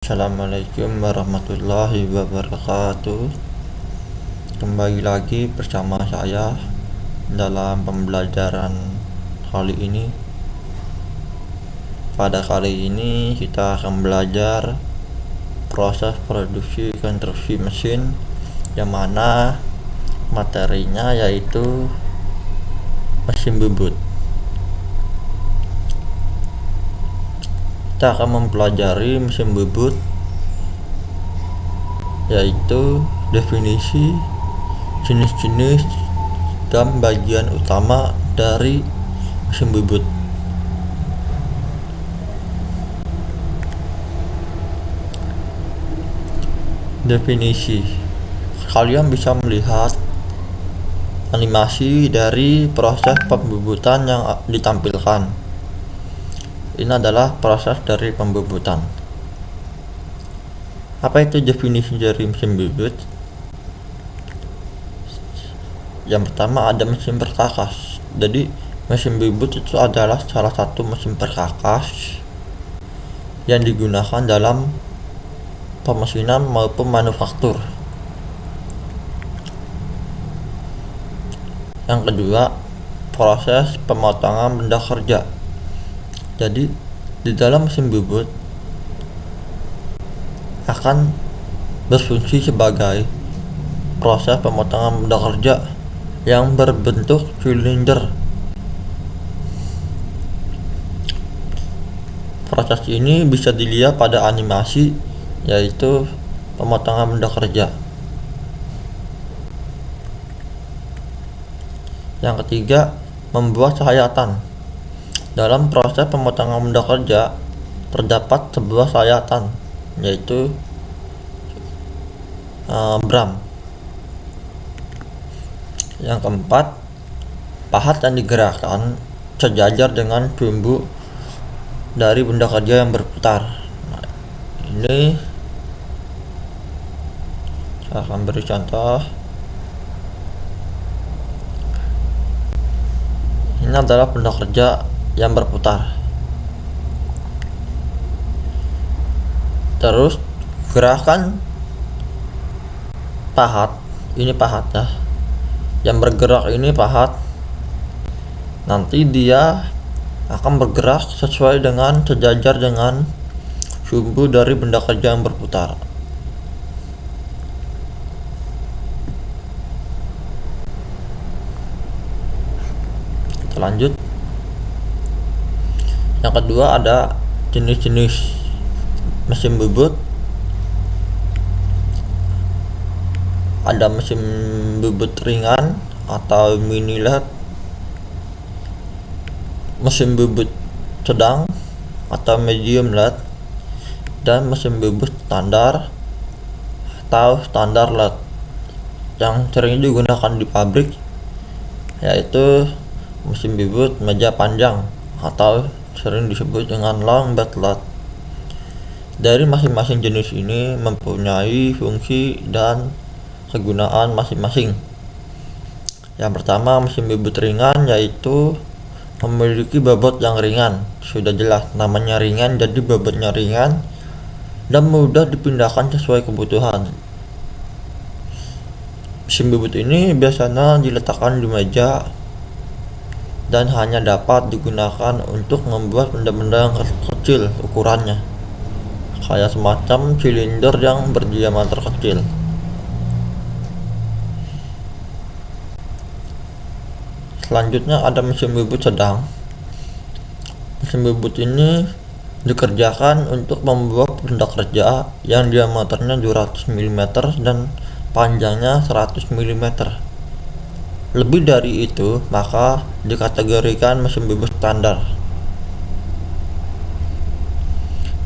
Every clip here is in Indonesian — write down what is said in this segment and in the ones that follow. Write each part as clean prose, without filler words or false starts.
Assalamualaikum warahmatullahi wabarakatuh. Kembali lagi bersama saya dalam pembelajaran kali ini. Pada kali ini kita akan belajar proses produksi konstruksi mesin, yang mana materinya yaitu mesin bubut. Kita akan mempelajari mesin bubut, yaitu definisi, jenis-jenis, dan bagian utama dari mesin bubut. Definisi. Kalian bisa melihat animasi dari proses pembubutan yang ditampilkan. Ini adalah proses dari pembubutan. Apa itu definisi dari mesin bubut? Yang pertama ada mesin perkakas. Jadi mesin bubut itu adalah salah satu mesin perkakas yang digunakan dalam pemesinan maupun manufaktur. Yang kedua, proses pemotongan benda kerja. Jadi di dalam mesin bubut akan berfungsi sebagai proses pemotongan benda kerja yang berbentuk silinder. Proses ini bisa dilihat pada animasi, yaitu pemotongan benda kerja. Yang ketiga, membuat sayatan. Dalam proses pemotongan benda kerja terdapat sebuah sayatan, yaitu bram. Yang keempat, pahat yang digerakkan sejajar dengan sumbu dari benda kerja yang berputar. Nah, ini saya akan beri contoh. Ini adalah benda kerja yang berputar. Terus gerakan pahat, ini pahat ya, yang bergerak ini pahat. Nanti dia akan bergerak sesuai dengan sejajar dengan sumbu dari benda kerja yang berputar. Kita lanjut. Yang kedua ada jenis-jenis mesin bubut. Ada mesin bubut ringan atau mini lathe, mesin bubut sedang atau medium lathe, dan mesin bubut standar atau standar lathe yang sering digunakan di pabrik, yaitu mesin bubut meja panjang atau sering disebut dengan long bed lathe. Dari masing-masing jenis ini mempunyai fungsi dan kegunaan masing-masing. Yang pertama, mesin bubut ringan, yaitu memiliki bobot yang ringan. Sudah jelas namanya ringan, jadi bobotnya ringan dan mudah dipindahkan sesuai kebutuhan. Mesin bubut ini biasanya diletakkan di meja dan hanya dapat digunakan untuk membuat benda-benda yang kecil ukurannya, kayak semacam silinder yang berdiameter kecil. Selanjutnya ada mesin bubut sedang. Mesin bubut ini dikerjakan untuk membuat benda kerja yang diameternya 200 mm dan panjangnya 100 mm. Lebih dari itu, maka dikategorikan mesin bubut standar.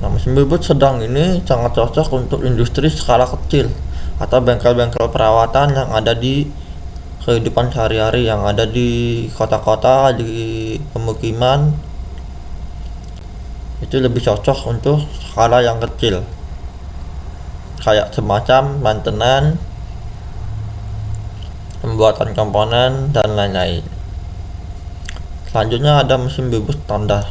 Nah, mesin bubut sedang ini sangat cocok untuk industri skala kecil atau bengkel-bengkel perawatan yang ada di kehidupan sehari-hari, yang ada di kota-kota, di pemukiman. Itu lebih cocok untuk skala yang kecil, kayak semacam maintenance, pembuatan komponen, dan lain-lain. Selanjutnya ada mesin bubut standar.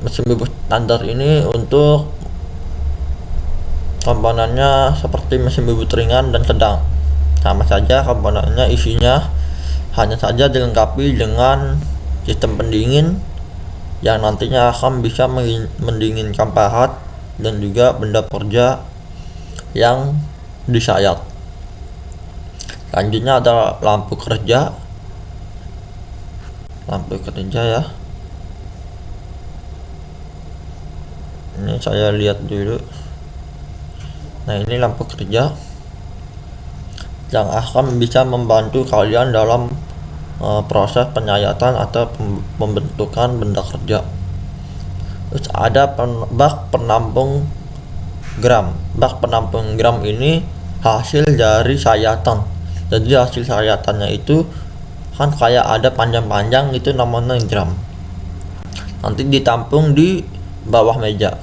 mesin bubut standar ini untuk komponennya seperti mesin bubut ringan dan sedang, sama saja komponennya, isinya hanya saja dilengkapi dengan sistem pendingin yang nantinya akan bisa mendinginkan pahat dan juga benda kerja yang disayat. Selanjutnya ada lampu kerja ya. Ini saya lihat dulu. Nah, ini lampu kerja yang akan bisa membantu kalian dalam proses penyayatan atau pembentukan benda kerja. Terus ada bak penampung gram. Bak penampung gram ini hasil dari sayatan. Jadi hasil sayatannya itu kan kayak ada panjang-panjang, itu namanya gram. Nanti ditampung di bawah meja.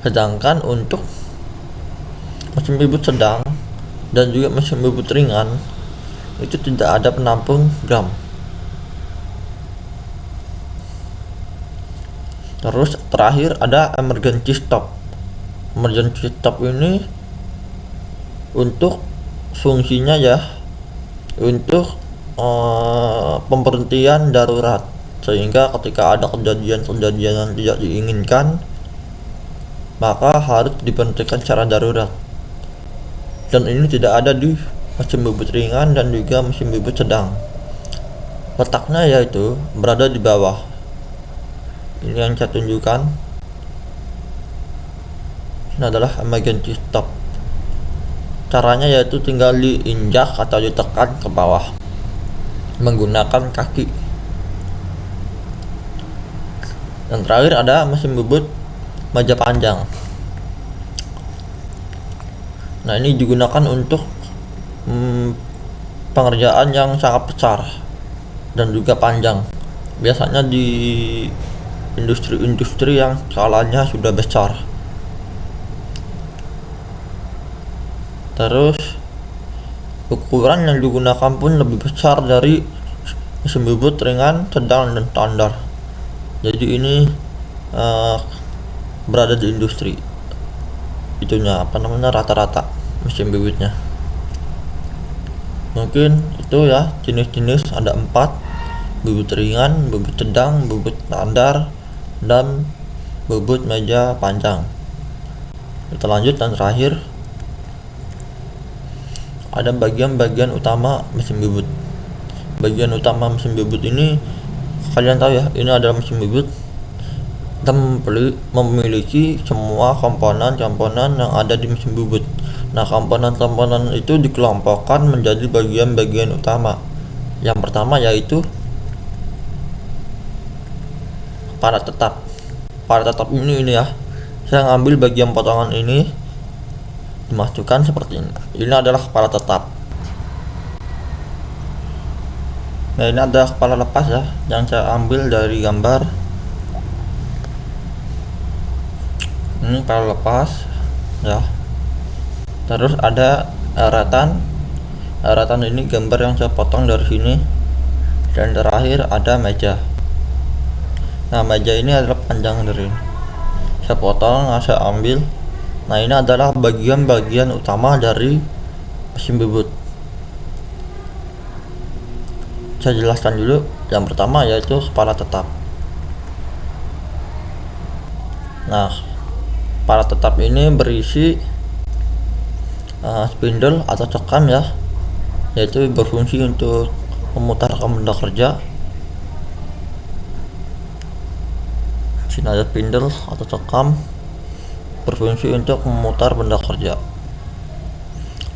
Sedangkan untuk mesin bubut sedang dan juga mesin bubut ringan itu tidak ada penampung gram. Terus terakhir ada emergency stop. Emergency stop ini untuk fungsinya ya untuk pemberhentian darurat, sehingga ketika ada kejadian-kejadian yang tidak diinginkan maka harus diberhentikan secara darurat. Dan ini tidak ada di mesin bubut ringan dan juga mesin bubut sedang. Letaknya yaitu berada di bawah. Ini yang saya tunjukkan. Ini adalah emergency stop. Caranya yaitu tinggal diinjak atau ditekan ke bawah menggunakan kaki. Dan terakhir ada mesin bubut meja panjang. Nah, ini digunakan untuk pengerjaan yang sangat besar dan juga panjang. Biasanya di industri-industri yang skalanya sudah besar. Terus ukuran yang digunakan pun lebih besar dari mesin bubut ringan, sedang, dan standar. Jadi ini berada di industri itunya rata-rata mesin bubutnya. Mungkin itu ya jenis-jenis, ada 4: bubut ringan, bubut sedang, bubut standar, dan bubut meja panjang. Kita lanjut, dan terakhir ada bagian-bagian utama mesin bubut. Bagian utama mesin bubut ini kalian tahu ya, ini adalah mesin bubut dan memiliki semua komponen-komponen yang ada di mesin bubut. Nah, komponen-komponen itu dikelompokkan menjadi bagian-bagian utama. Yang pertama yaitu kepala tetap. Kepala tetap ini ya, saya ngambil bagian potongan ini, dimasukkan seperti ini. Ini adalah kepala tetap. Nah, ini ada kepala lepas ya, yang saya ambil dari gambar. Ini kepala lepas ya. Terus ada eratan. Eratan ini gambar yang saya potong dari sini. Dan terakhir ada meja. Nah, meja ini adalah panjang dari ini. Saya potong, saya ambil. Nah, ini adalah bagian-bagian utama dari mesin bubut. Saya jelaskan dulu. Yang pertama yaitu kepala tetap. Nah, kepala tetap ini berisi spindle atau cekam ya, yaitu berfungsi untuk memutarkan benda kerja. Sini ada spindle atau cekam, berfungsi untuk memutar benda kerja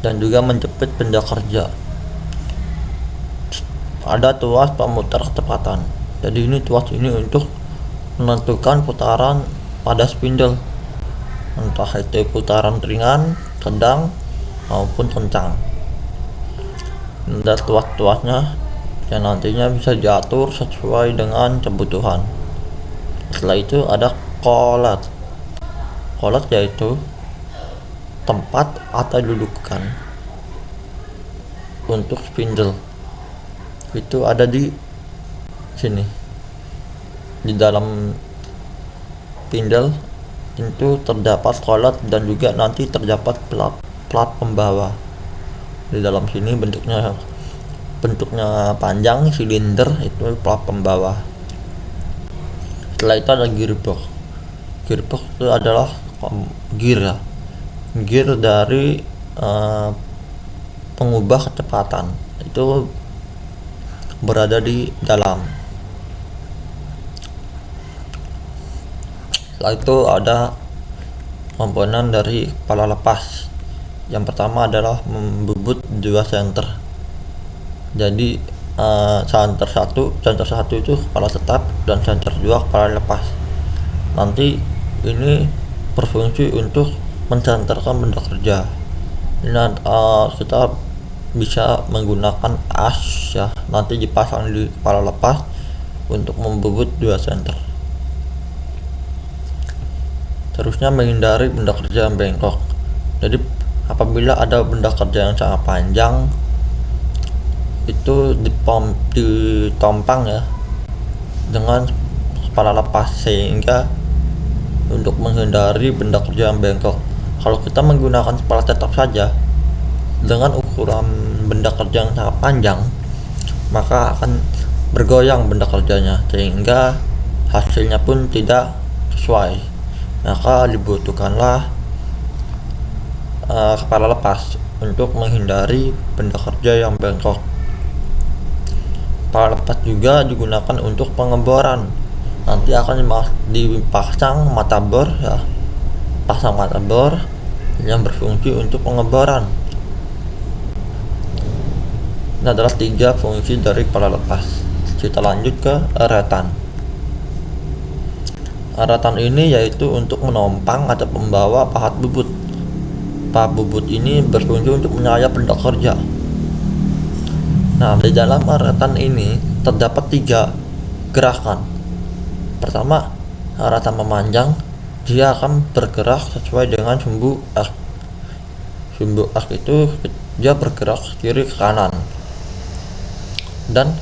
dan juga menjepit benda kerja. Ada tuas pemutar kecepatan. Jadi ini tuas ini untuk menentukan putaran pada spindle, entah itu putaran ringan, sedang, maupun kencang. Ada tuas-tuasnya yang nantinya bisa diatur sesuai dengan kebutuhan. Setelah itu ada collet. Collet yaitu tempat atau dudukan untuk spindle. Itu ada di sini, di dalam spindle itu terdapat kolot dan juga nanti terdapat plat pembawa. Di dalam sini bentuknya panjang silinder, itu plat pembawa. Setelah itu ada gearbox. Gearbox itu adalah gear dari pengubah kecepatan, itu berada di dalam. Setelah itu ada komponen dari kepala lepas. Yang pertama adalah membubut 2 senter. Jadi senter satu itu kepala tetap dan senter 2 kepala lepas. Nanti ini berfungsi untuk mensenterkan benda kerja. Ini kita bisa menggunakan as ya, nanti dipasang di kepala lepas untuk membubut 2 senter. Terusnya menghindari benda kerja yang bengkok. Jadi apabila ada benda kerja yang sangat panjang, itu ditompang ya dengan kepala lepas, sehingga untuk menghindari benda kerja yang bengkok. Kalau kita menggunakan kepala tetap saja dengan ukuran benda kerja yang sangat panjang, maka akan bergoyang benda kerjanya sehingga hasilnya pun tidak sesuai. Maka dibutuhkanlah kepala lepas untuk menghindari benda kerja yang bengkok. Kepala lepas juga digunakan untuk pengeboran. Nanti akan dipasang mata bor ya, pasang mata bor yang berfungsi untuk pengeboran. Ini adalah 3 fungsi dari kepala lepas. Kita lanjut ke eretan. Eretan ini yaitu untuk menompang atau membawa pahat bubut. Pahat bubut ini berfungsi untuk menyayat benda kerja. Nah, di dalam eretan ini terdapat 3 gerakan. Pertama, eretan memanjang, dia akan bergerak sesuai dengan sumbu X. Sumbu X itu dia bergerak kiri ke kanan. Dan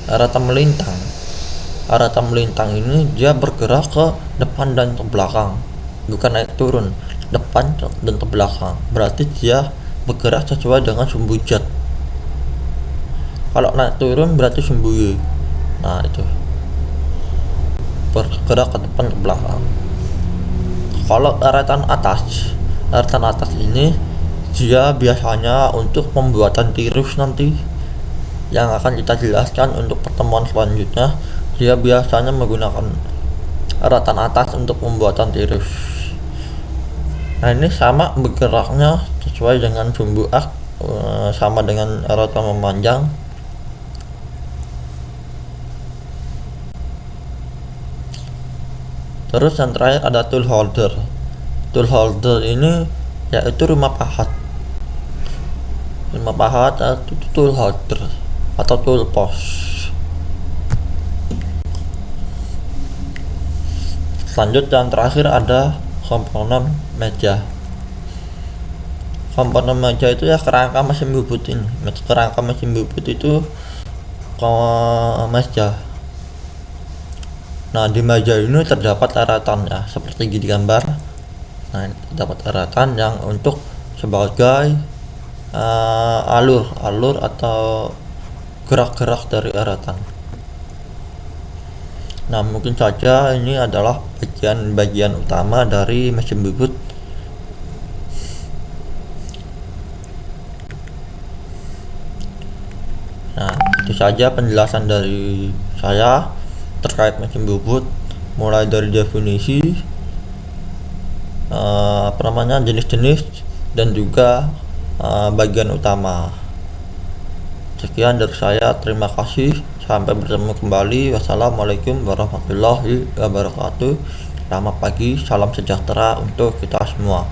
eretan melintang ini dia bergerak ke depan dan ke belakang, bukan naik turun, depan dan ke belakang. Berarti dia bergerak sesuai dengan sumbu Z. Kalau naik turun berarti sumbu Y. Nah, itu bergerak ke depan ke belakang. Kalau eretan atas ini dia biasanya untuk pembuatan tirus nanti, yang akan kita jelaskan untuk pertemuan selanjutnya. Dia biasanya menggunakan eretan atas untuk pembuatan tirus. Nah, ini sama bergeraknya sesuai dengan sumbu X, sama dengan eretan memanjang. Terus yang terakhir ada tool holder. Tool holder ini yaitu rumah pahat atau tool holder atau tool post. Selanjutnya yang terakhir ada komponen meja. Komponen meja itu ya kerangka mesin bubut ini. Kerangka mesin bubut itu meja. Nah, di meja ini terdapat eretan ya, seperti di gambar. Nah, ini terdapat eretan yang untuk sebagai alur atau gerak-gerak dari eretan. Nah, mungkin saja ini adalah bagian utama dari mesin bubut. Nah, itu saja penjelasan dari saya terkait mesin bubut, mulai dari definisi, jenis-jenis, dan juga bagian utama. Sekian dari saya, terima kasih, sampai bertemu kembali. Wassalamualaikum warahmatullahi wabarakatuh. Selamat pagi, salam sejahtera untuk kita semua.